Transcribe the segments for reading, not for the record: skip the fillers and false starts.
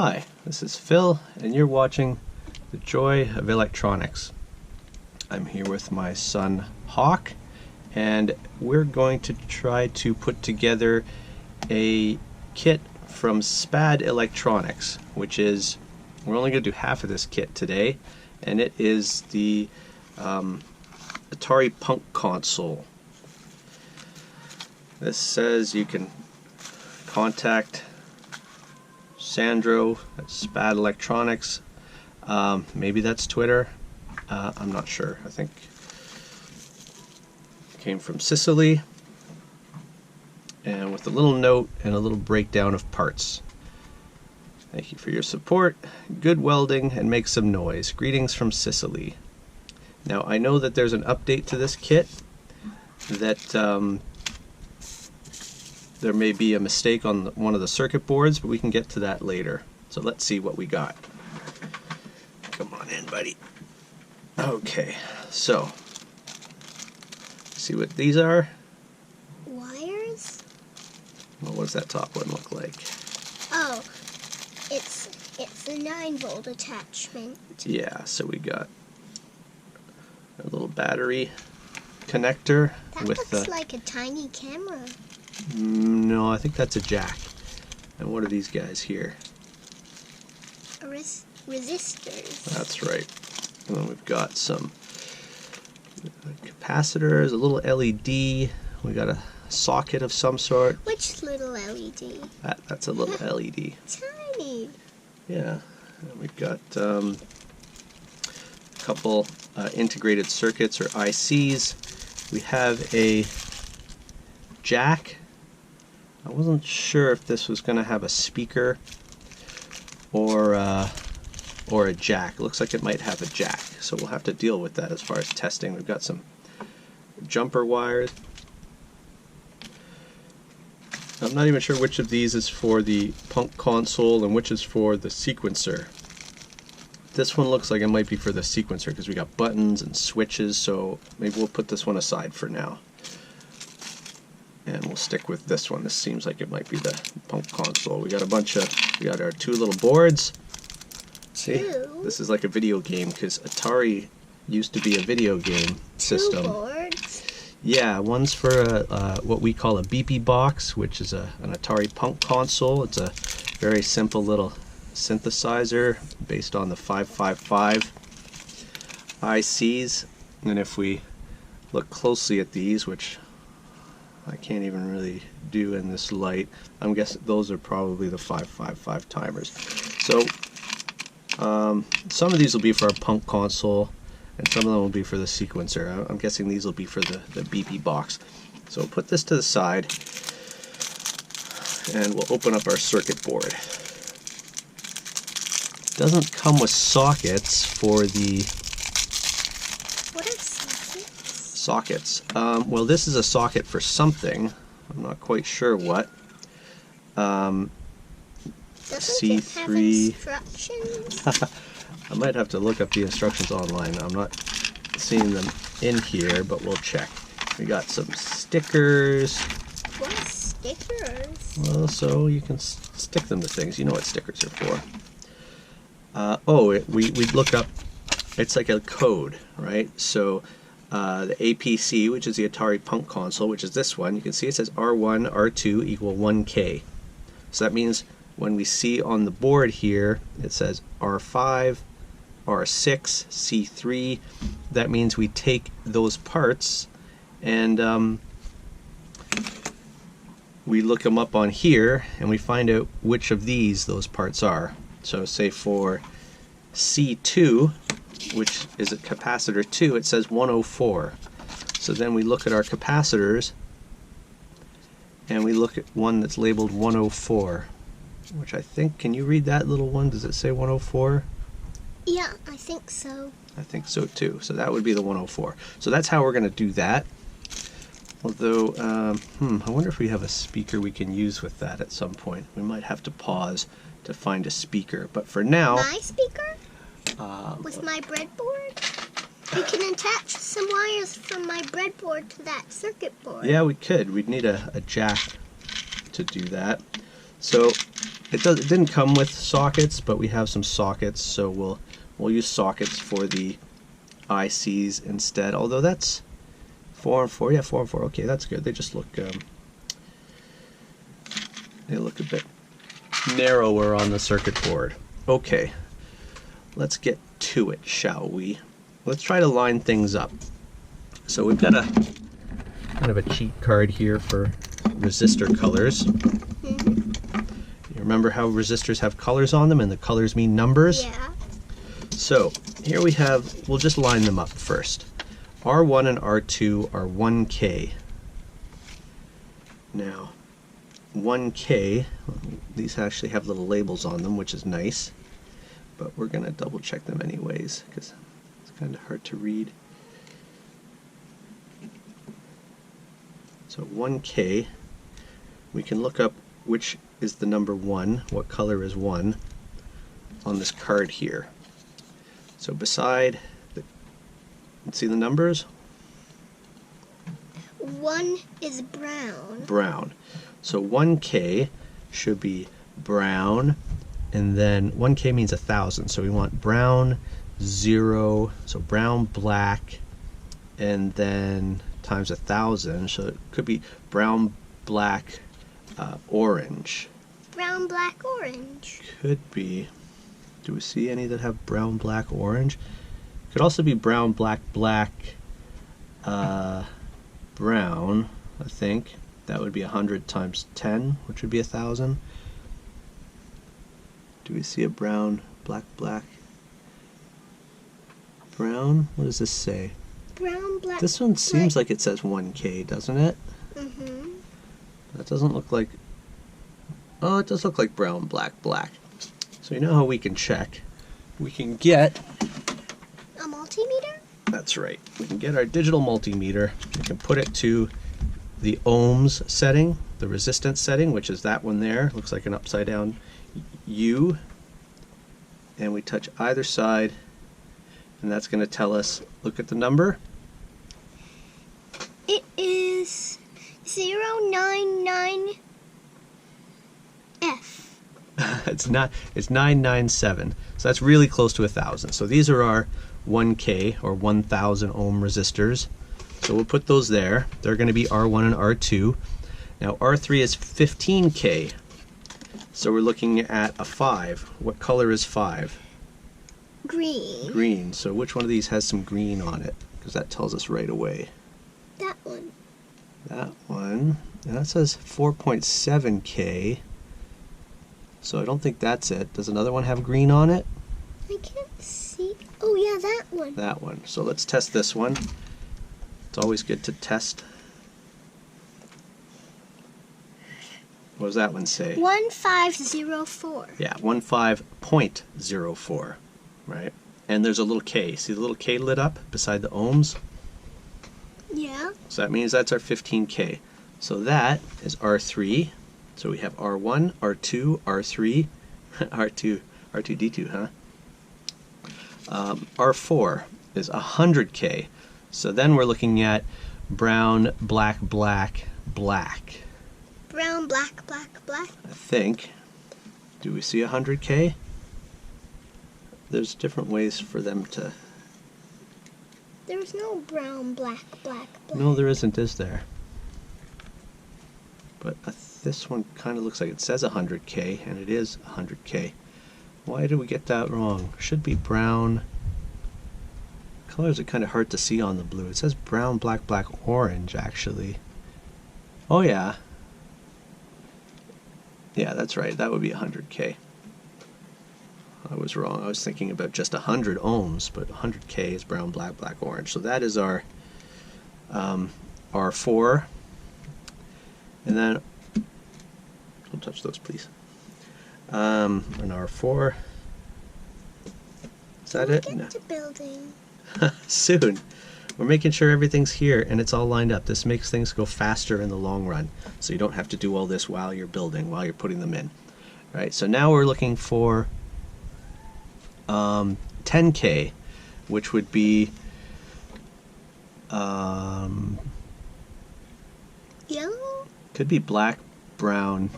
Hi, this is Phil, and you're watching The Joy of Electronics. I'm here with my son Hawk, and we're going to try to put together a kit from SPAD Electronics, which is, we're only going to do half of this kit today, and it is the Atari Punk Console. This says you can contact Sandro at SPAD Electronics. Maybe that's Twitter. I'm not sure. I think it came from Sicily, and with a little note and a little breakdown of parts. Thank you for your support. Good welding and make some noise. Greetings from Sicily. Now I know that there's an update to this kit that there may be a mistake on one of the circuit boards, but we can get to that later. So let's see what we got. Come on in, buddy. Okay, so see what these are? Wires? Well, what does that top one look like? Oh, it's a 9-volt attachment. Yeah, so we got a little battery connector That with looks like a tiny camera. No, I think that's a jack. And what are these guys here? Resistors. That's right. And then we've got some capacitors, a little LED. We got a socket of some sort. Which little LED? That's a little LED. Tiny. Yeah. And we've got a couple integrated circuits or ICs. We have a jack. I wasn't sure if this was going to have a speaker or a jack. It looks like it might have a jack, so we'll have to deal with that as far as testing. We've got some jumper wires. I'm not even sure which of these is for the Punk Console and which is for the sequencer. This one looks like it might be for the sequencer because we got buttons and switches, so maybe we'll put this one aside for now. And we'll stick with this one. This seems like it might be the Punk Console. We got our two little boards. See, this is like a video game because Atari used to be a video game system. 2 boards? Yeah, one's for what we call a BP box, which is an Atari Punk Console. It's a very simple little synthesizer based on the 555 ICs. And if we look closely at these, which I can't even really do in this light, I'm guessing those are probably the 555 timers. So some of these will be for our Punk Console and some of them will be for the sequencer. I'm guessing these will be for the BP box. So we'll put this to the side and we'll open up our circuit board. It doesn't come with sockets for the... What are sockets? Sockets. Well, this is a socket for something. I'm not quite sure what. Doesn't it have instructions? I might have to look up the instructions online. I'm not seeing them in here, but we'll check. We got some stickers. What are stickers? Well, so you can stick them to things. You know what stickers are for. We'd look up, it's like a code, right? So the APC, which is the Atari Punk Console, which is this one, you can see it says R1, R2 equal 1K. So that means when we see on the board here, it says R5, R6, C3. That means we take those parts and we look them up on here and we find out which of those parts are. So say for C2, which is a capacitor 2, it says 104. So then we look at our capacitors and we look at one that's labeled 104, which I think, can you read that little one? Does it say 104? Yeah, I think so. I think so too. So that would be the 104. So that's how we're going to do that. Although, I wonder if we have a speaker we can use with that at some point. We might have to pause to find a speaker. But for now... My speaker? With my breadboard? You can attach some wires from my breadboard to that circuit board. Yeah, we could. We'd need a jack to do that. So it didn't come with sockets, but we have some sockets, so we'll use sockets for the ICs instead. Although that's 4 and 4, yeah, 4 and 4. Okay, that's good. They just look a bit narrower on the circuit board. Okay, let's get to it, shall we? Let's try to line things up. So we've got a kind of a cheat card here for resistor colors. You remember how resistors have colors on them, and the colors mean numbers? Yeah. So here we have, we'll just line them up first. R1 and R2 are 1K. Now, 1K, these actually have little labels on them, which is nice, but we're going to double check them anyways, because it's kind of hard to read. So 1K, we can look up which is the number 1, what color is 1, on this card here. So beside, see the numbers? 1 is brown. Brown. So 1K should be brown, and then 1K means 1,000. So we want brown, 0, so brown, black, and then times 1,000. So it could be brown, black, orange. Brown, black, orange. Could be. Do we see any that have brown, black, orange? Could also be brown, black, black, brown, I think. That would be 100 times 10, which would be 1,000. Do we see a brown, black, black, brown? What does this say? Brown, black, This one seems like it says 1K, doesn't it? Mm-hmm. That doesn't look like... Oh, it does look like brown, black, black. So you know how we can check? We can get... A multimeter? That's right. We can get our digital multimeter. We can put it to the ohms setting, the resistance setting, which is that one there. Looks like an upside down U. And we touch either side, and that's going to tell us, look at the number. It is 099F. It's 997. So that's really close to 1,000. So these are our 1K or 1,000 ohm resistors. So we'll put those there. They're going to be R1 and R2. Now R3 is 15K. So we're looking at a 5. What color is 5? Green. Green. So which one of these has some green on it? Because that tells us right away. That one. That one. And that says 4.7K. So I don't think that's it. Does another one have green on it? I can't see. Oh yeah, that one. That one. So let's test this one. It's always good to test. What does that one say? 1504. Yeah, 15.04, right? And there's a little K. See the little K lit up beside the ohms? Yeah. So that means that's our 15K. So that is R3. So we have R1, R2, R3, R2D2, huh? R4 is 100K. So then we're looking at brown, black, black, black. Brown, black, black, black. I think. Do we see 100K? There's different ways for them to... There's no brown, black, black, black. No, there isn't, is there? But this one kind of looks like it says 100K, and it is 100K. Why did we get that wrong? Should be brown. Colors are kind of hard to see on the blue. It says brown, black, black, orange, actually. Oh, yeah. Yeah, that's right. That would be 100K. I was wrong. I was thinking about just 100 ohms, but 100K is brown, black, black, orange. So that is our R4. And then, don't touch those, please. An R4. Is that it? Get to building. Soon. We're making sure everything's here and it's all lined up. This makes things go faster in the long run. So you don't have to do all this while you're building, while you're putting them in. Right, so now we're looking for 10K, which would be Yellow? could be black, brown,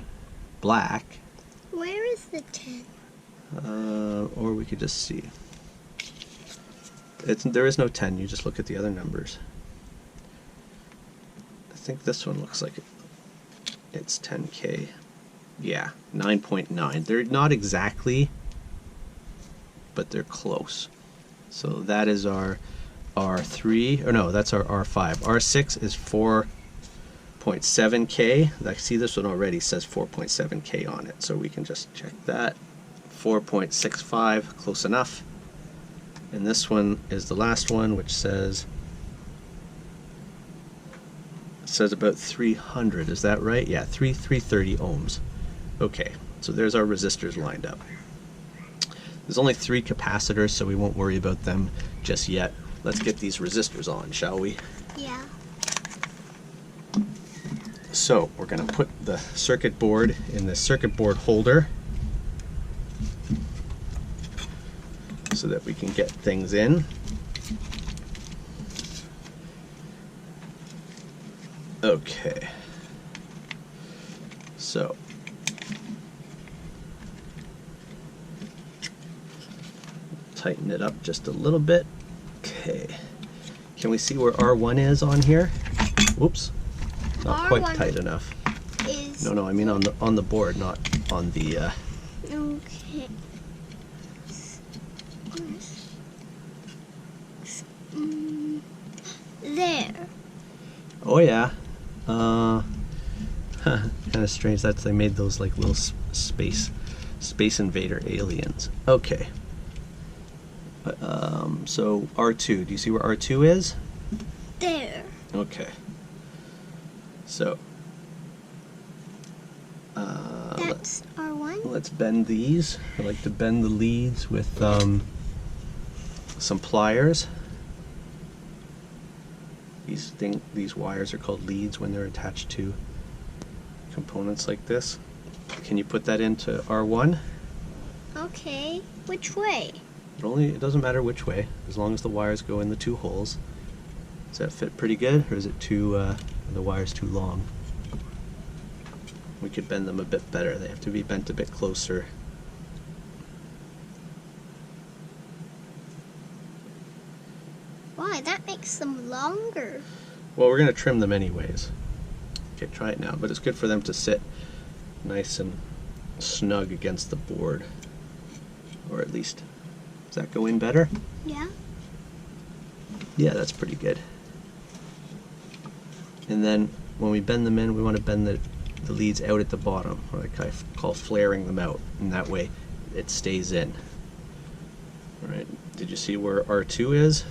black. Where the 10? Or we could just see. There is no 10, you just look at the other numbers. I think this one looks like it's 10K. Yeah, 9.9. They're not exactly, but they're close. So that is our R3, or no, that's our R5. R6 is 4.7K. I see this one already says 4.7K on it, so we can just check that. 4.65, close enough. And this one is the last one, which says about 300. Is that right? Yeah, 330 ohms. Okay, so there's our resistors lined up. There's only 3 capacitors, so we won't worry about them just yet. Let's get these resistors on, shall we? Yeah. So we're going to put the circuit board in the circuit board holder so that we can get things in. Okay. So tighten it up just a little bit. Okay. Can we see where R1 is on here? Whoops. Not quite tight enough. No, I mean on the board, not on the Okay. There. Oh yeah. Kind of strange that they made those like little space invader aliens. Okay. So R2. Do you see where R2 is? There. Okay. So. That's R1. Let's bend these. I like to bend the leads with some pliers. These wires are called leads when they're attached to components like this. Can you put that into R1? Okay. Which way? It doesn't matter which way, as long as the wires go in the 2 holes. Does that fit pretty good, or is it the wires too long? We could bend them a bit better. They have to be bent a bit closer. Why? That makes them longer. Well, we're going to trim them anyways. Okay, try it now, but it's good for them to sit nice and snug against the board. Or at least, does that go in better? Yeah. Yeah, that's pretty good. And then when we bend them in, we want to bend the leads out at the bottom, or like I call flaring them out, and that way it stays in. Alright, did you see where R2 is?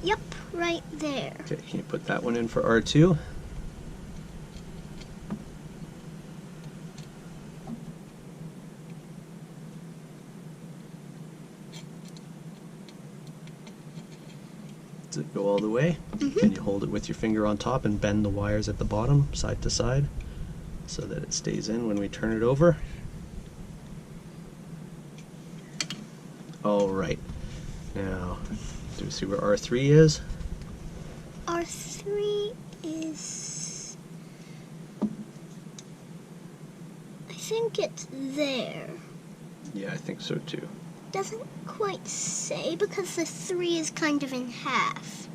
Yep, right there. Okay, can you put that one in for R2? Does it go all the way? Mm-hmm. Can you hold it with your finger on top and bend the wires at the bottom, side to side, so that it stays in when we turn it over? All right. Now, do we see where R3 is? R3 is... I think it's there. Yeah, I think so too. Doesn't quite say because the 3 is kind of in half.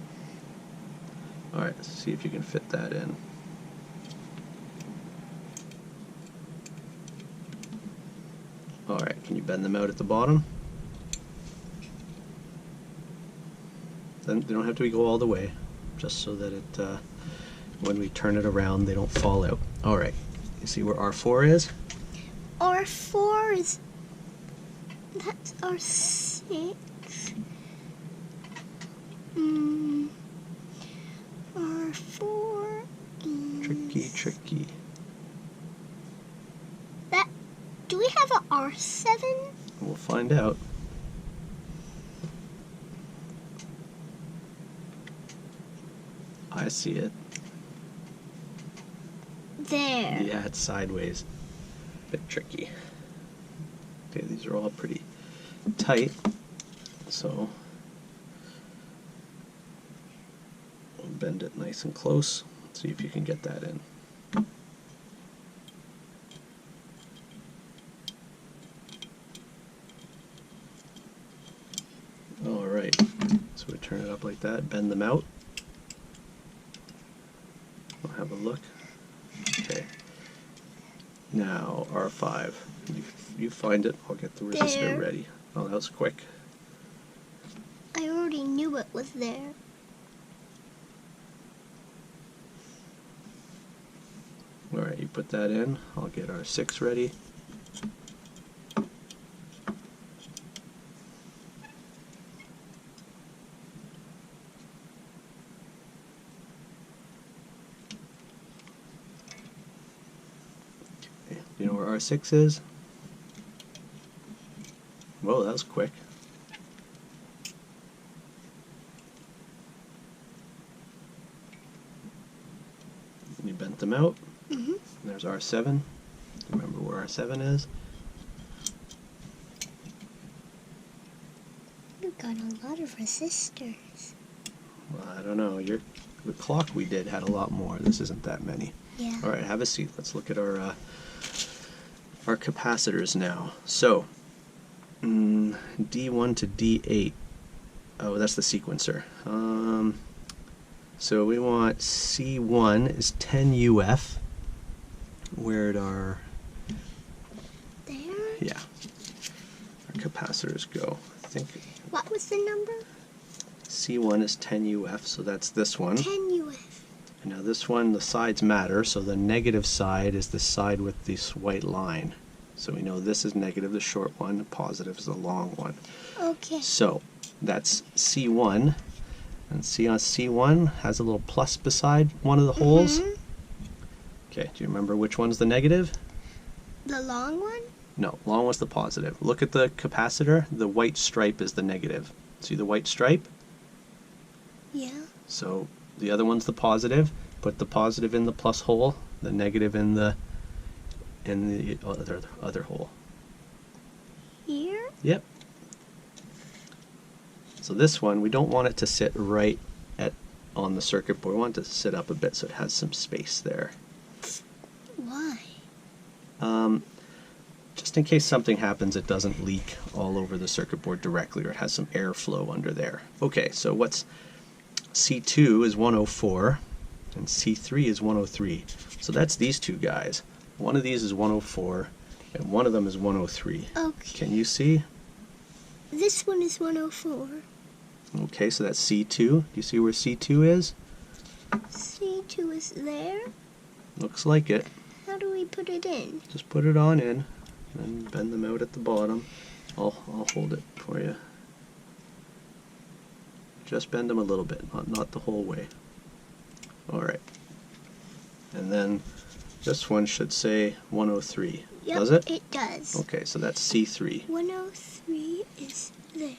Alright, let's see if you can fit that in. Alright, can you bend them out at the bottom? Then they don't have to go all the way, just so that it, when we turn it around, they don't fall out. Alright, you see where R4 is? R4 is... That's R6. R4 is... Tricky. Do we have a R7? We'll find out. I see it. There. Yeah, it's sideways. Bit tricky. Okay, these are all pretty tight, so we'll bend it nice and close. See if you can get that in. up like that, bend them out. We'll have a look. Okay. Now R5. You find it, I'll get the resistor There. ready. Oh, that was quick. I already knew it was there. Alright, you put that in. I'll get R6 ready. Okay. You know where R6 is? Whoa, that was quick. You bent them out. Mm-hmm. There's R7. Remember where R7 is? You've got a lot of resistors. Well, I don't know. The clock we did had a lot more. This isn't that many. Yeah. All right, have a seat. Let's look at our capacitors now. So, D1 to D8. Oh, that's the sequencer. So we want C1 is 10 UF. Where'd our There? yeah our capacitors go? I think What was the number? C1 is 10 UF, so that's this one. 10 UF. And now this one, the sides matter, so the negative side is the side with this white line. So we know this is negative, the short one, the positive is the long one. Okay. So that's C1, and see on C1 has a little plus beside one of the holes. Mhm. Okay, do you remember which one's the negative? The long one? No, long was the positive. Look at the capacitor, the white stripe is the negative. See the white stripe? Yeah. So the other one's the positive. Put the positive in the plus hole, the negative in the other hole. Here? Yep. So this one, we don't want it to sit right on the circuit board. We want it to sit up a bit so it has some space there. Why? Just in case something happens, it doesn't leak all over the circuit board directly, or it has some airflow under there. Okay, so what's C2 is 104, and C3 is 103. So that's these two guys. One of these is 104, and one of them is 103. Okay. Can you see? This one is 104. Okay, so that's C2. Do you see where C2 is? C2 is there. Looks like it. How do we put it in? Just put it on in, and bend them out at the bottom. I'll hold it for you. Just bend them a little bit, not the whole way. Alright. And then this one should say 103. Yep, Does it? It does. Okay, so that's C3. 103 is there.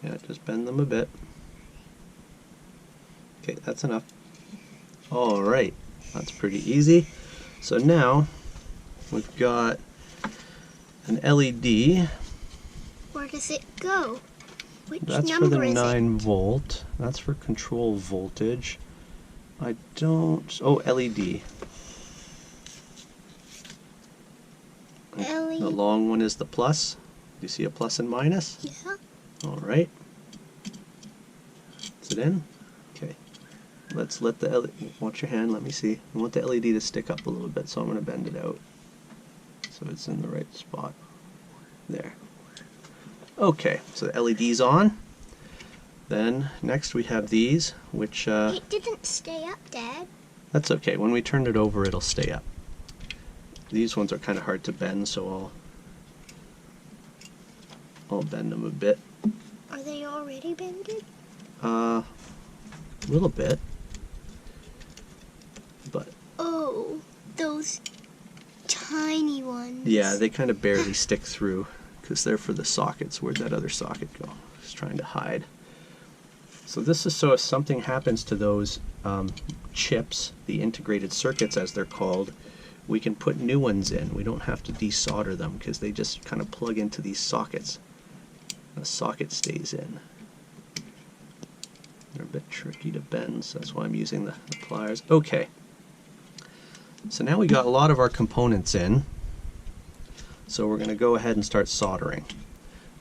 Yeah, just bend them a bit. Okay, that's enough. Alright, that's pretty easy. So now we've got an LED. Where does it go? Which That's for number the is 9 volt. That's for control voltage. I don't. Oh, LED. LED. The long one is the plus. Do you see a plus and minus? Yeah. Alright. Is it in? Okay. Let's let the LED. Watch your hand, let me see. I want the LED to stick up a little bit, so I'm going to bend it out so it's in the right spot. There. Okay, so the LED's on. Then next we have these, which It didn't stay up, Dad. that's okay. When we turn it over, it'll stay up. These ones are kind of hard to bend, so I'll bend them a bit. Are they already bended? A little bit, but Oh, those tiny ones. yeah, they kind of barely stick through because they're for the sockets. Where'd that other socket go? Just trying to hide. So this is so if something happens to those chips, the integrated circuits as they're called, we can put new ones in. We don't have to desolder them because they just kind of plug into these sockets. The socket stays in. They're a bit tricky to bend, so that's why I'm using the pliers. Okay. So now we got a lot of our components in. So we're going to go ahead and start soldering.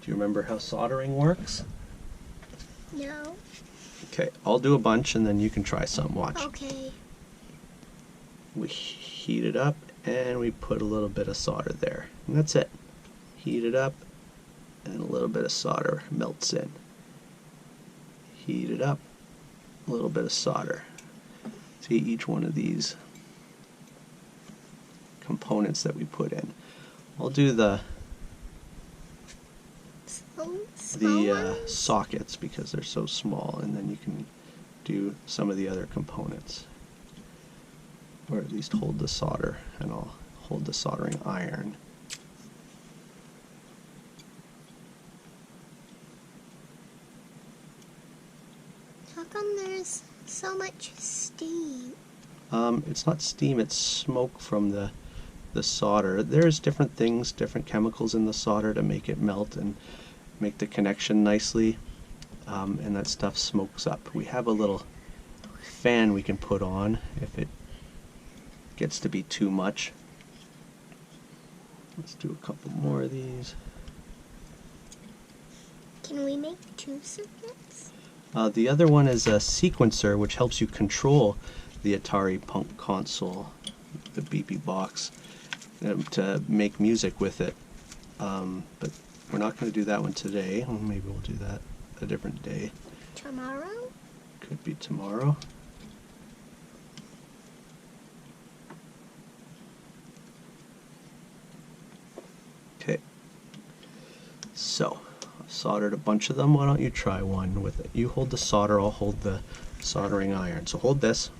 Do you remember how soldering works? No. Okay, I'll do a bunch and then you can try some. Watch. Okay. We heat it up and we put a little bit of solder there. And that's it. Heat it up and a little bit of solder melts in. Heat it up, a little bit of solder. See each one of these components that we put in. I'll do the sockets because they're so small, and then you can do some of the other components. Or at least hold the solder, and I'll hold the soldering iron. How come there's so much steam? It's not steam, it's smoke from the solder. There's different things, different chemicals in the solder to make it melt and make the connection nicely, and that stuff smokes up. We have a little fan we can put on if it gets to be too much. Let's do a couple more of these. Can we make 2 circuits? The other one is a sequencer, which helps you control the Atari Punk Console, the BP box, to make music with it. But we're not going to do that one today. Well, maybe we'll do that a different day. Tomorrow? Could be tomorrow. Okay. So, I've soldered a bunch of them. Why don't you try one with it? You hold the solder, I'll hold the soldering iron. So hold this.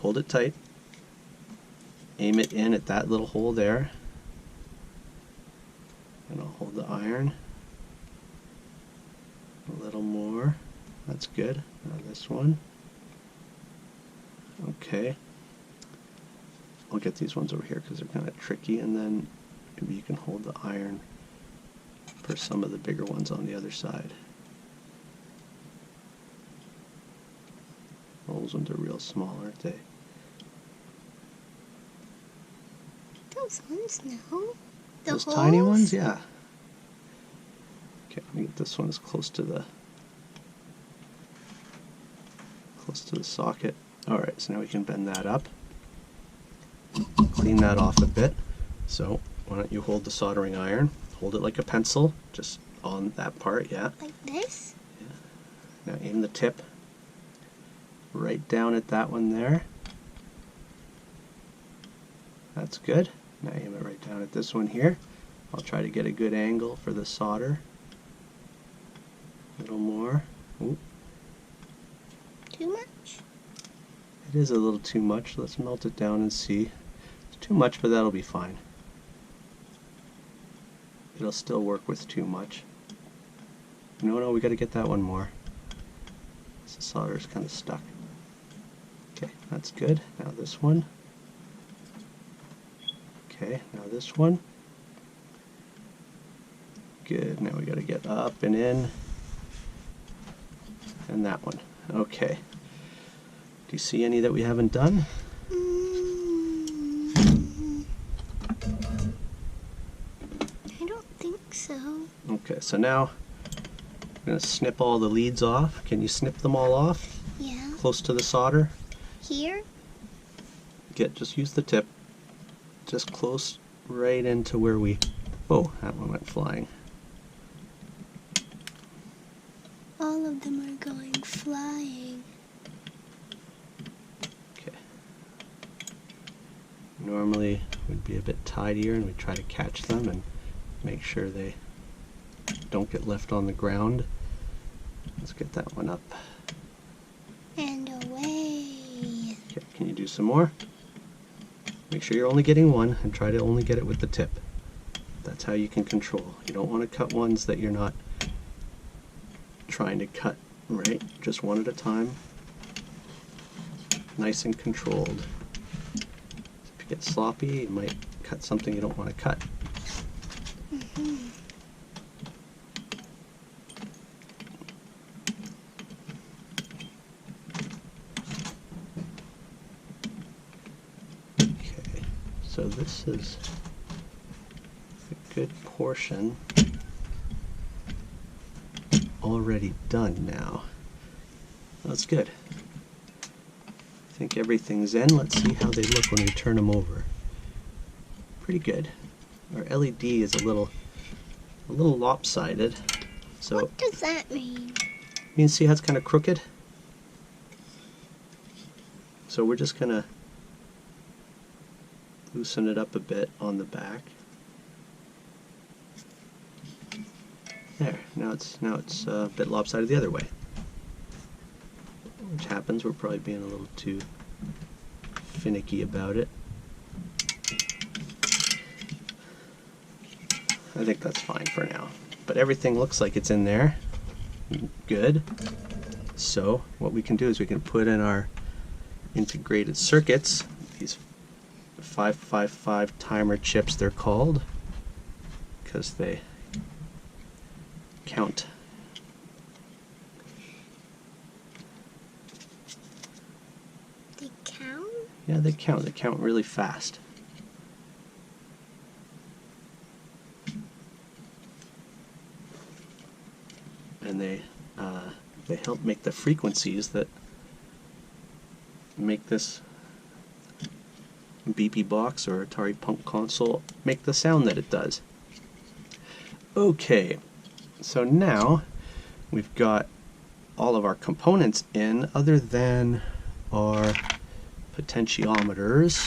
Hold it tight. Aim it in at that little hole there. And I'll hold the iron. A little more. That's good. Now this one. Okay. I'll get these ones over here because they're kind of tricky, and then maybe you can hold the iron for some of the bigger ones on the other side. Those ones are real small, aren't they? Those ones, no. Those tiny ones, yeah. Okay, let me get this one as close to the socket. All right, so now we can bend that up, clean that off a bit. So why don't you hold the soldering iron? Hold it like a pencil, just on that part, yeah. Like this? Yeah. Now aim the tip right down at that one there. That's good. Now aim it right down at this one here. I'll try to get a good angle for the solder. A little more. Ooh. Too much? It is a little too much. Let's melt it down and see. It's too much, but that'll be fine. It'll still work with too much. No, we got to get that one more. The solder's kind of stuck. Okay, that's good. Now this one. Okay, now this one. Good. Now we got to get up and in. And that one. Okay. Do you see any that we haven't done? I don't think so. Okay, so now I'm going to snip all the leads off. Can you snip them all off? Yeah. Close to the solder? Here? Just use the tip. Just close right into where we... Oh, that one went flying. All of them are going flying. Okay. Normally we'd be a bit tidier and we try to catch them and make sure they don't get left on the ground. Let's get that one up. And away. Okay, can you do some more? Make sure you're only getting one and try to only get it with the tip. That's how you can control. You don't want to cut ones that you're not trying to cut, right? Just one at a time. Nice and controlled. If you get sloppy, you might cut something you don't want to cut. this is a good portion already done now. That's good. I think everything's in. Let's see how they look when we turn them over. Pretty good. Our LED is a little lopsided. So what does that mean? You can see how it's kind of crooked. So we're just gonna loosen it up a bit on the back. There. Now it's a bit lopsided the other way. Which happens. We're probably being a little too finicky about it. I think that's fine for now. But everything looks like it's in there. Good. So what we can do is we can put in our integrated circuits, these 555 timer chips they're called, because they count. They count? Yeah, they count. They count really fast. And they help make the frequencies that make this BP box or Atari Punk Console make the sound that it does. Okay, so now we've got all of our components in, other than our potentiometers,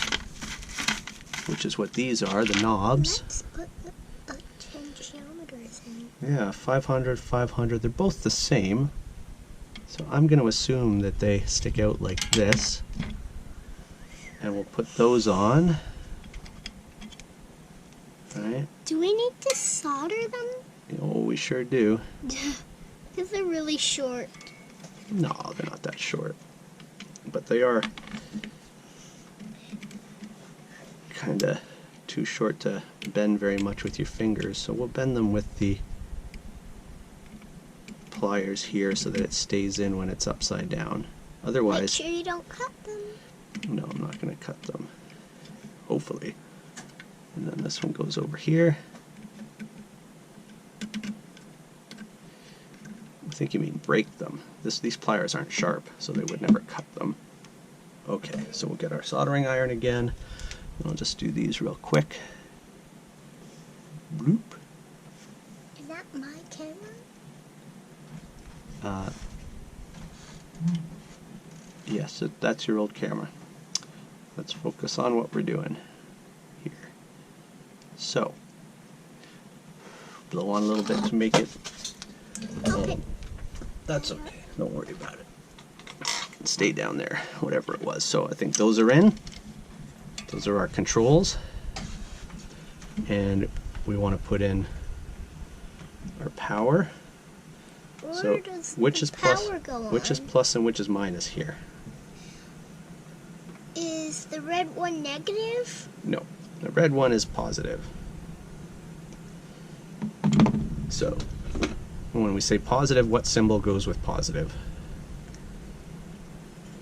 which is what these are, the knobs. Let's put the potentiometers in. Yeah, 500, 500, they're both the same. So I'm going to assume that they stick out like this. And we'll put those on. Right? Do we need to solder them? Oh, we sure do. Because they're really short. No, they're not that short. But they are kind of too short to bend very much with your fingers. So we'll bend them with the pliers here so that it stays in when it's upside down. Otherwise, make sure you don't cut them. No, I'm not going to cut them. Hopefully. And then this one goes over here. I think you mean break them. These pliers aren't sharp, so they would never cut them. Okay, so we'll get our soldering iron again. And I'll just do these real quick. Bloop. Is that my camera? Yes, that's your old camera. Let's focus on what we're doing here. So, blow on a little bit to make it. Okay. That's okay. Don't worry about it. It can stay down there, whatever it was. So I think those are in. Those are our controls. And we want to put in our power. Where So does which the is plus, power go on? which is plus and which is minus here? Is the red one negative? No, the red one is positive. So when we say positive, what symbol goes with positive?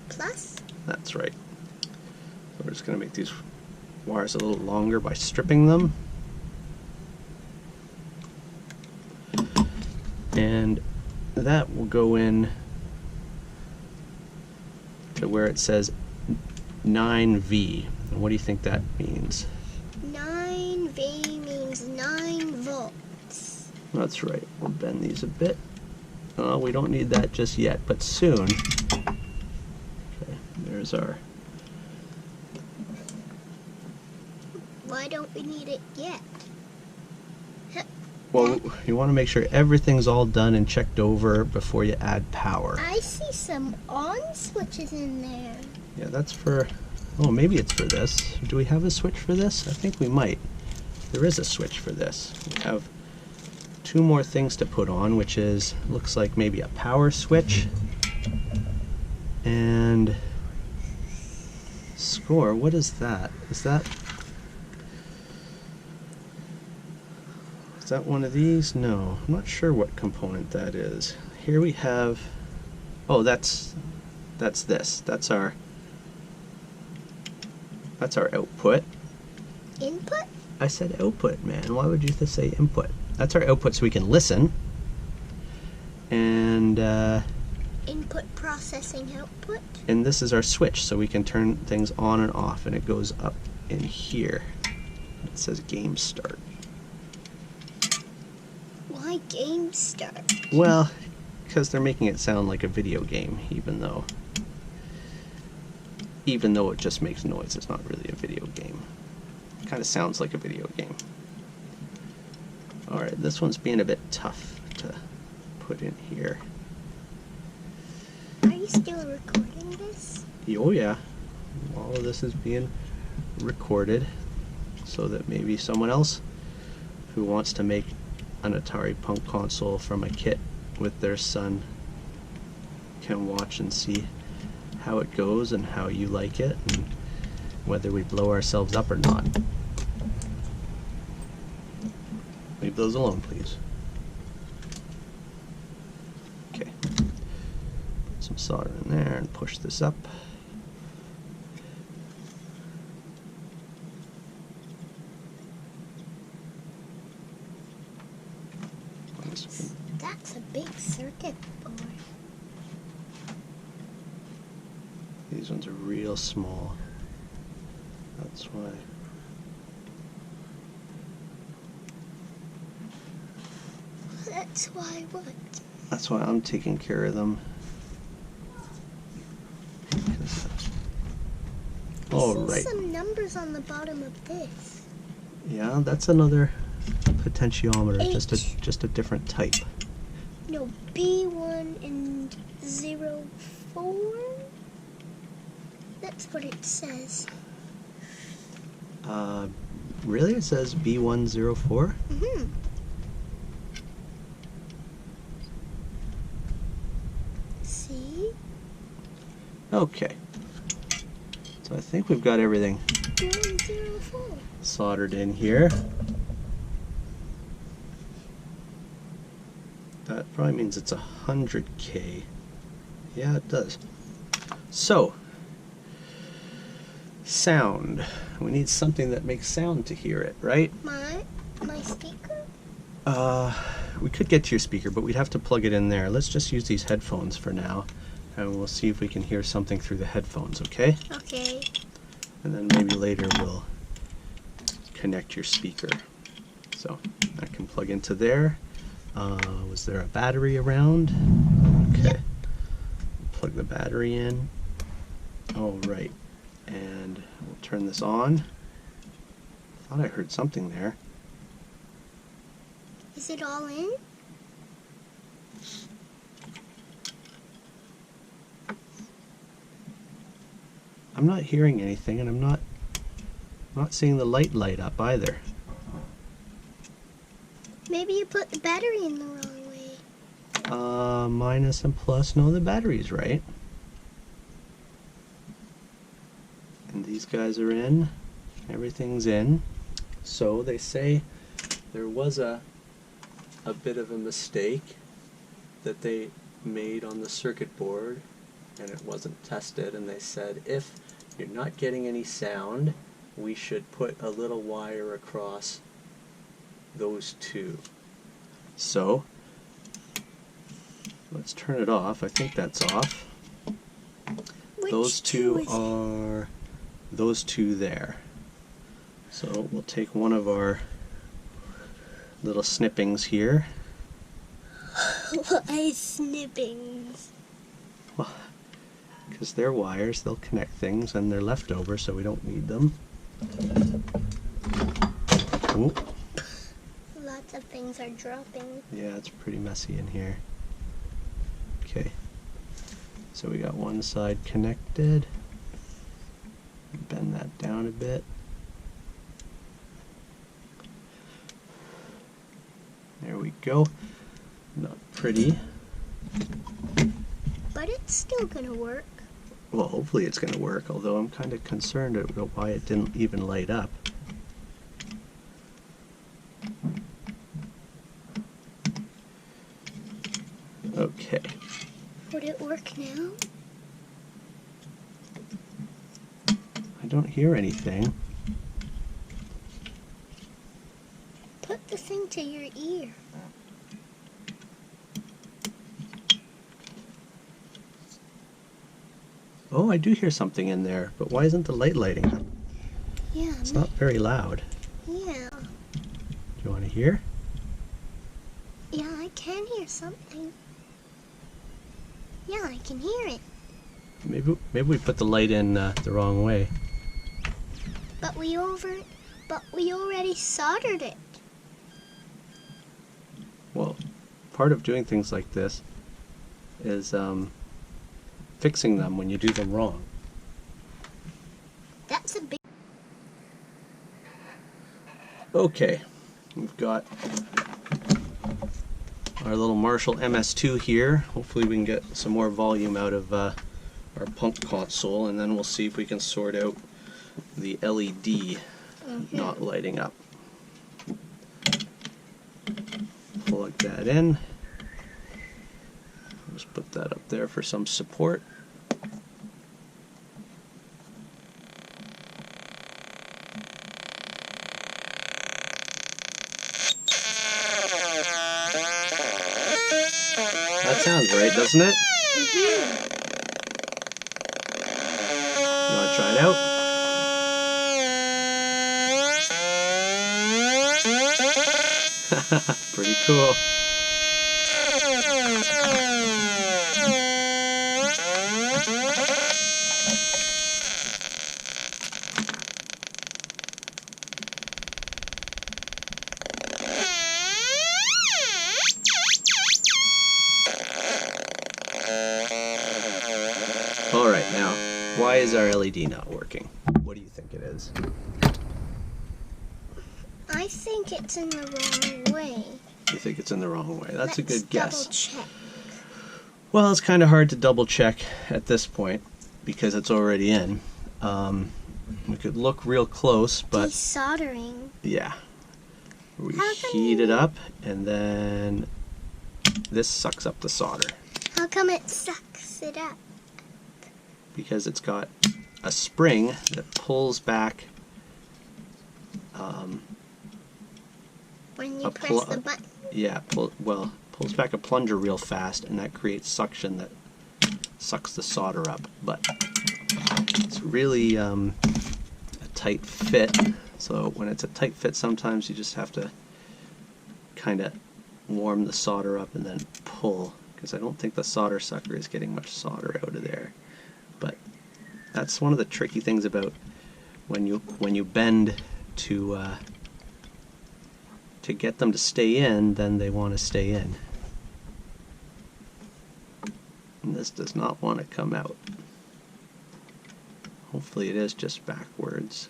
Plus? That's right. So we're just going to make these wires a little longer by stripping them. And that will go in to where it says 9V. And what do you think that means? 9V means 9 volts. That's right. We'll bend these a bit. We don't need that just yet, but soon. Okay, there's our... Why don't we need it yet? Well, you want to make sure everything's all done and checked over before you add power. I see some on switches in there. Yeah, that's for... Oh, maybe it's for this. Do we have a switch for this? I think we might. There is a switch for this. We have two more things to put on, which is, looks like maybe a power switch. And... Score, what is that? Is that one of these? No, I'm not sure what component that is. Here we have... Oh, that's this. That's our output. input? I said output, man. Why would you say input? That's our output so we can listen. And input processing output. And this is our switch, so we can turn things on and off, and it goes up in here. It says game start. Why game start? Well, because they're making it sound like a video game, even though it just makes noise. It's not really a video game. It kind of sounds like a video game. Alright, this one's being a bit tough to put in here. Are you still recording this? Oh yeah, all of this is being recorded so that maybe someone else who wants to make an Atari Punk Console from a kit with their son can watch and see how it goes and how you like it and whether we blow ourselves up or not. Leave those alone, please. Okay. Put some solder in there and push this up. That's a big circuit board. These ones are real small. That's why. That's why what? That's why I'm taking care of them. Oh, I see right. some numbers on the bottom of this. Yeah, that's another potentiometer, just a different type. No, B1 and 04? That's what it says. Really? It says B104? Mm-hmm. See? Okay. So I think we've got everything B104. soldered in here. That probably means it's 100K. Yeah, it does. So, sound. We need something that makes sound to hear it, right? My speaker? We could get to your speaker, but we'd have to plug it in there. Let's just use these headphones for now, and we'll see if we can hear something through the headphones, okay? Okay. And then maybe later we'll connect your speaker. So, that can plug into there. Was there a battery around? Okay. Yep. Plug the battery in. Oh, right. And we'll turn this on. Thought I heard something there. Is it all in? I'm not hearing anything, and I'm not seeing the light up either. Maybe you put the battery in the wrong way. Minus and plus. No, the battery's right. And these guys are in. Everything's in. So they say there was a bit of a mistake that they made on the circuit board, and it wasn't tested, and they said if you're not getting any sound, we should put a little wire across those two. So let's turn it off. I think that's off. Those two are those two there. So we'll take one of our little snippings here. Why snippings? Well, because they're wires, they'll connect things, and they're leftover, so we don't need them. Ooh. Lots of things are dropping. Yeah, it's pretty messy in here. Okay. So we got one side connected. Bend that down a bit. There we go. Not pretty. But it's still gonna work. Well, hopefully it's going to work, although I'm kind of concerned about why it didn't even light up. Okay. Would it work now? I don't hear anything. Put the thing to your ear. Oh, I do hear something in there, but why isn't the light lighting up? Yeah. It's not very loud. Yeah. Do you want to hear? Yeah, I can hear something. Yeah, I can hear it. Maybe we put the light in the wrong way. But we already soldered it. Well, part of doing things like this is fixing them when you do them wrong. That's a big... Okay, we've got our little Marshall MS2 here. Hopefully we can get some more volume out of our Punk console, and then we'll see if we can sort out the LED not lighting up. Plug that in. Just put that up there for some support. That sounds right, doesn't it? You want to try it out? Pretty cool. Alright, now, why is our LED not working? What do you think it is? I think it's in the wrong way. You think it's in the wrong way? That's a good guess. Let's double check. Well, it's kind of hard to double check at this point because it's already in. We could look real close, but Desoldering. yeah. We heat it up, and then this sucks up the solder. How come it sucks it up? Because it's got a spring that pulls back When you press the button. yeah, pulls back a plunger real fast, and that creates suction that sucks the solder up. But it's really a tight fit, so when it's a tight fit, sometimes you just have to kind of warm the solder up and then pull, because I don't think the solder sucker is getting much solder out of there. But that's one of the tricky things about when you bend to get them to stay in, then they want to stay in. And this does not want to come out. Hopefully it is just backwards.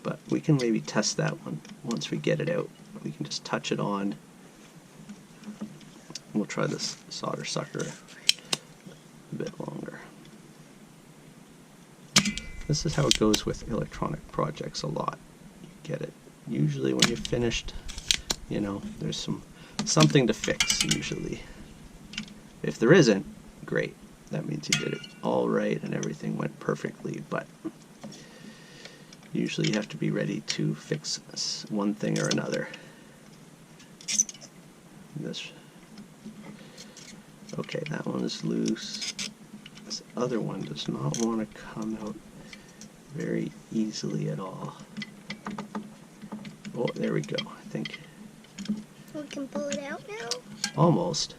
But we can maybe test that one once we get it out. We can just touch it on. We'll try this solder sucker a bit longer. This is how it goes with electronic projects a lot. You get it. Usually when you're finished, you know, there's something to fix usually. If there isn't, great. That means you did it all right and everything went perfectly, but usually you have to be ready to fix one thing or another. Okay, that one is loose. This other one does not want to come out very easily at all. Oh, there we go. I think We can pull it out now? almost.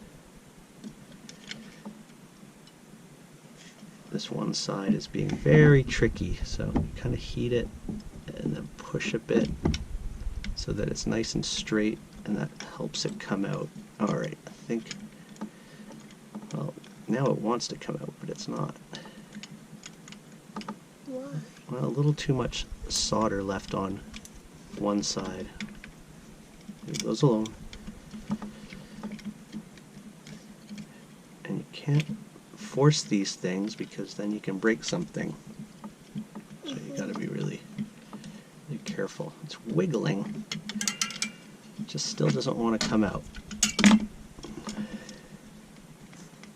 This one side is being very tricky, so you kind of heat it and then push a bit so that it's nice and straight, and that helps it come out. Alright, I think, well, now it wants to come out, but it's not. Why? Well, a little too much solder left on one side. It goes alone. And you can't force these things because then you can break something. So you gotta be really careful. It's wiggling. It just still doesn't want to come out.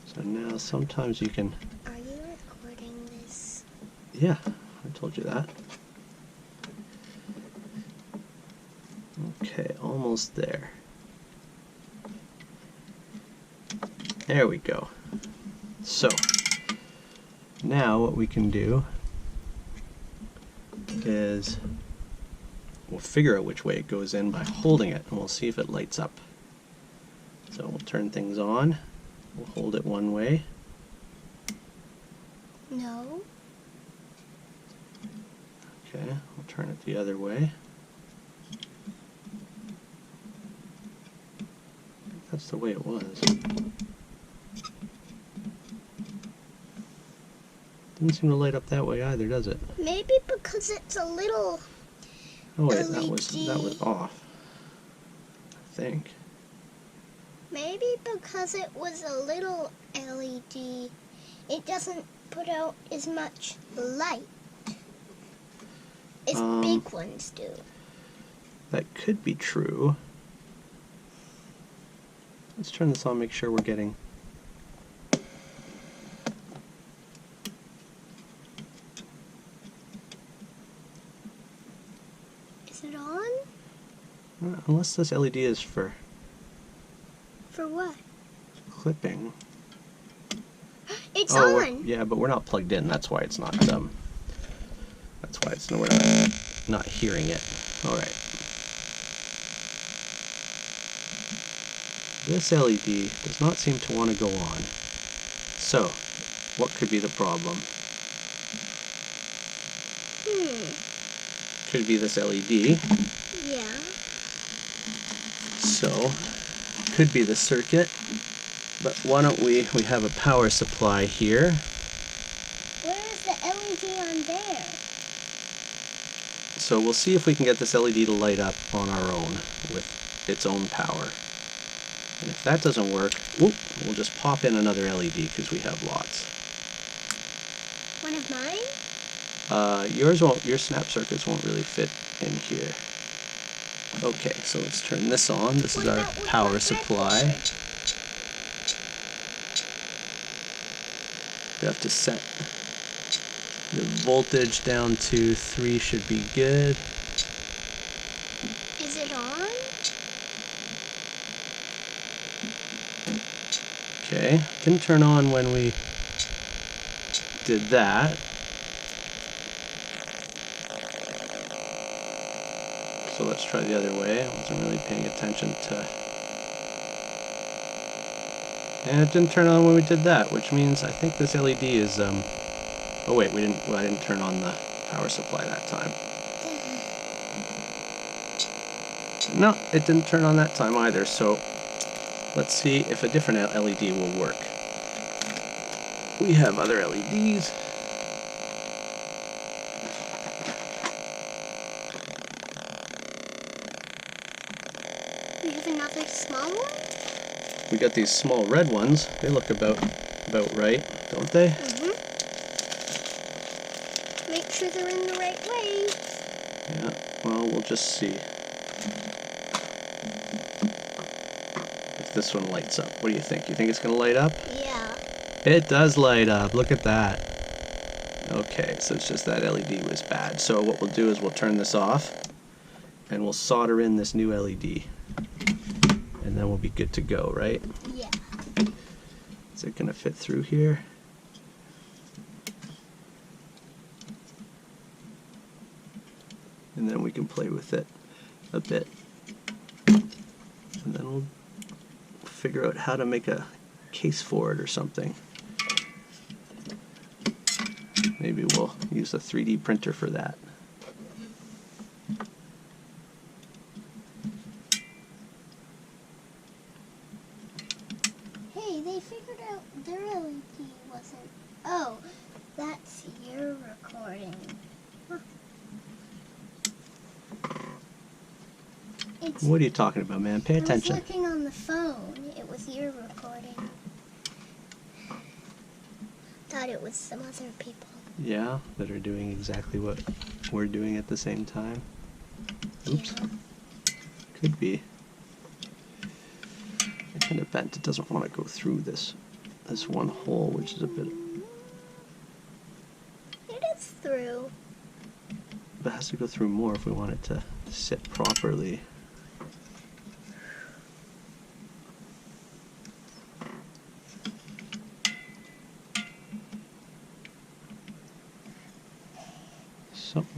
So now sometimes you can... Are you recording this? Yeah, I told you that. Okay, almost there. There we go. So, now what we can do is we'll figure out which way it goes in by holding it, and we'll see if it lights up. So we'll turn things on. We'll hold it one way. No. Okay, we'll turn it the other way. That's the way it was. Didn't seem to light up that way either, does it? Maybe because it's a little Oh wait, LED. that was off. I think. Maybe because it was a little LED, it doesn't put out as much light as big ones do. That could be true. Let's turn this on, make sure we're getting... Is it on? Unless this LED is for For what? clipping. It's Oh, on! yeah, but we're not plugged in. That's why it's not. That's why we're not hearing it. All right. This LED does not seem to want to go on. So, what could be the problem? Could be this LED. Yeah. So, could be the circuit. But why don't we have a power supply here. Where is the LED on there? So we'll see if we can get this LED to light up on our own with its own power. And if that doesn't work, whoop, we'll just pop in another LED because we have lots. One of mine? Your snap circuits won't really fit in here. Okay, so let's turn this on. This is our power supply. We have to set the voltage down to 3 should be good. Is it on? Okay, didn't turn on when we did that. So let's try the other way. I wasn't really paying attention to... And it didn't turn on when we did that, which means I think this LED is, oh wait, I didn't turn on the power supply that time. No, it didn't turn on that time either, so let's see if a different LED will work. We have other LEDs. We have another small one? We got these small red ones. They look about right, don't they? Mm-hmm. Make sure they're in the right way. Yeah, well, we'll just see. If this one lights up. What do you think? You think it's going to light up? Yeah. It does light up. Look at that. Okay, so it's just that LED was bad. So what we'll do is we'll turn this off and we'll solder in this new LED. And then we'll be good to go, right? Yeah. Is it going to fit through here? And then we can play with it a bit. And then we'll figure out how to make a case for it or something. Maybe we'll use a 3D printer for that. Hey, they figured out their LED wasn't... Oh, that's your recording. Huh. What are you talking about, man? Pay attention. I was looking on the phone. It was your recording. Thought it was some other people. Yeah, that are doing exactly what we're doing at the same time. Oops. Yeah. Could be. I kind of bent. It doesn't want to go through this one hole, which is a bit... It is through. But it has to go through more if we want it to sit properly.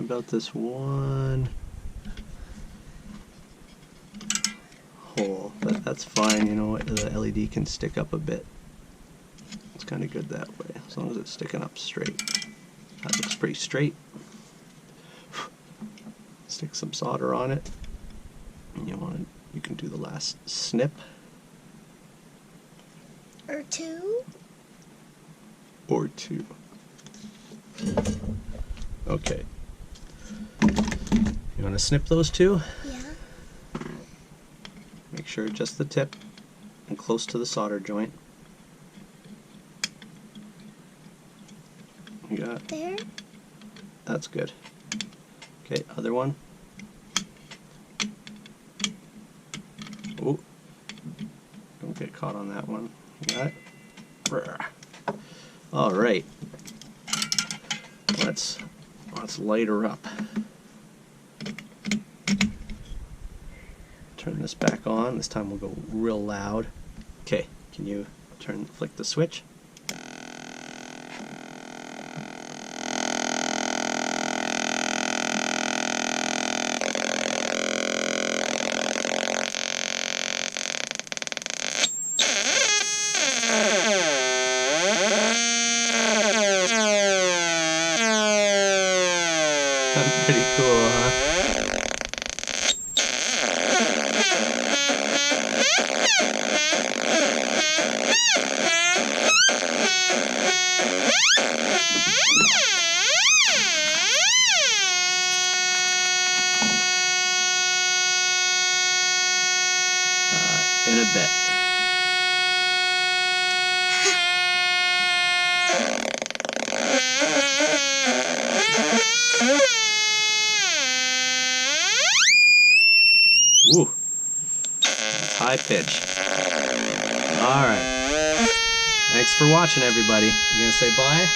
about this one hole, but that's fine. You know what? The LED can stick up a bit. It's kind of good that way, as long as it's sticking up straight. That looks pretty straight. Stick some solder on it. And you can do the last snip. Or two. Or two. Okay. You want to snip those two? Yeah. Make sure just the tip and close to the solder joint. You got there. That's good. Okay, other one. Oh, don't get caught on that one. You got it? All right. Let's light her up. Turn this back on. This time we'll go real loud. Okay, can you flick the switch? Pretty cool, huh? In a bit. Ooh, that's high pitch. All right. Thanks for watching, everybody. You gonna say bye?